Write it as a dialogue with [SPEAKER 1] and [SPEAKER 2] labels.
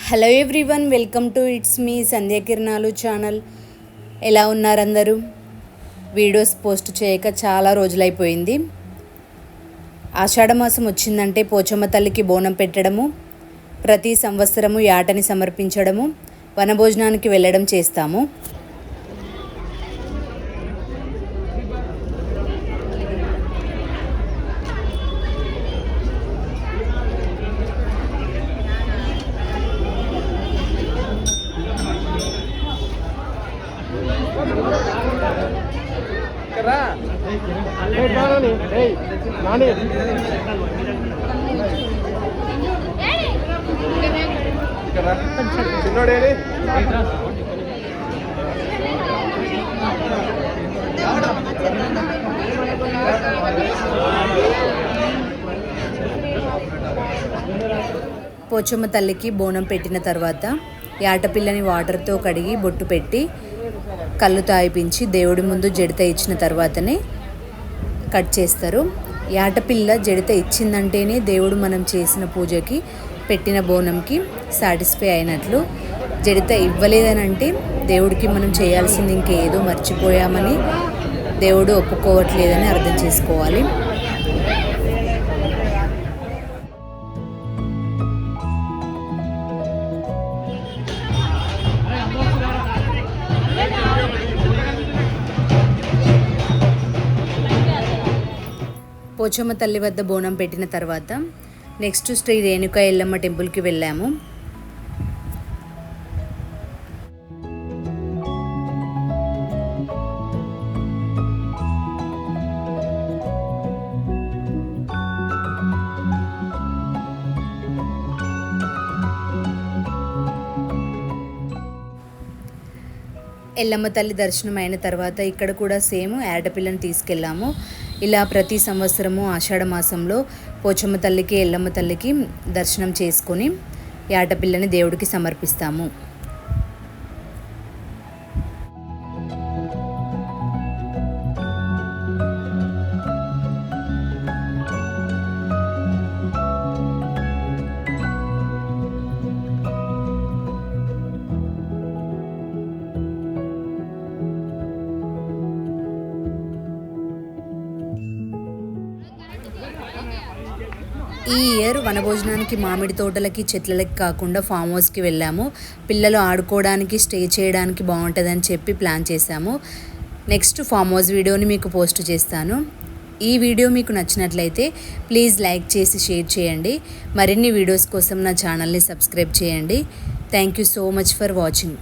[SPEAKER 1] Hello everyone, welcome to it's me Sandhya Kiranalu channel. ఎలా ఉన్నారు అందరూ? వీడియోస్ పోస్ట్ చేయక చాలా రోజులైపోయింది. ఆషాఢమాసం వచ్చిందంటే పోచమ్మ తల్లికి బోనం పెట్టడము, ప్రతి సంవత్సరము యాటని సమర్పించడము, వనభోజనానికి వెళ్ళడం చేస్తాము. పోచమ్మ తల్లికి బోనం పెట్టిన తర్వాత యాటపిల్లని వాటర్తో కడిగి బొట్టు పెట్టి కళ్ళు తాయిపించి దేవుడి ముందు జడిత ఇచ్చిన తర్వాతనే కట్ చేస్తారు. యాటపిల్ల జడిత ఇచ్చిందంటేనే దేవుడు మనం చేసిన పూజకి పెట్టిన బోనంకి సాటిస్ఫై అయినట్లు. జడిత ఇవ్వలేదనంటే దేవుడికి మనం చేయాల్సింది ఇంకేదో మర్చిపోయామని, దేవుడు ఒప్పుకోవట్లేదని అర్థం చేసుకోవాలి. పోచమ్మ తల్లి వద్ద బోనం పెట్టిన తర్వాత నెక్స్ట్ శ్రీ రేణుకా ఎల్లమ్మ టెంపుల్కి వెళ్ళాము. ఎల్లమ్మ తల్లి దర్శనం అయిన తర్వాత ఇక్కడ కూడా సేమ్ ఆడపిల్లని తీసుకెళ్ళాము. ఇలా ప్రతి సంవత్సరము ఆషాఢ మాసంలో పోచమ్మ తల్లికి ఎల్లమ్మ తల్లికి దర్శనం చేసుకొని ఆడపిల్లని దేవుడికి సమర్పిస్తాము. ఈ ఇయర్ వనభోజనానికి మామిడి తోటలకి చెట్లకి కాకుండా ఫామ్ హౌస్కి వెళ్ళాము. పిల్లలు ఆడుకోవడానికి స్టే చేయడానికి బాగుంటుందని చెప్పి ప్లాన్ చేశాము. నెక్స్ట్ ఫామ్ హౌస్ వీడియోని మీకు పోస్ట్ చేస్తాను. ఈ వీడియో మీకు నచ్చినట్లయితే ప్లీజ్ లైక్ చేసి షేర్ చేయండి. మరిన్ని వీడియోస్ కోసం నా ఛానల్ని సబ్స్క్రైబ్ చేయండి. Thank you so much for watching.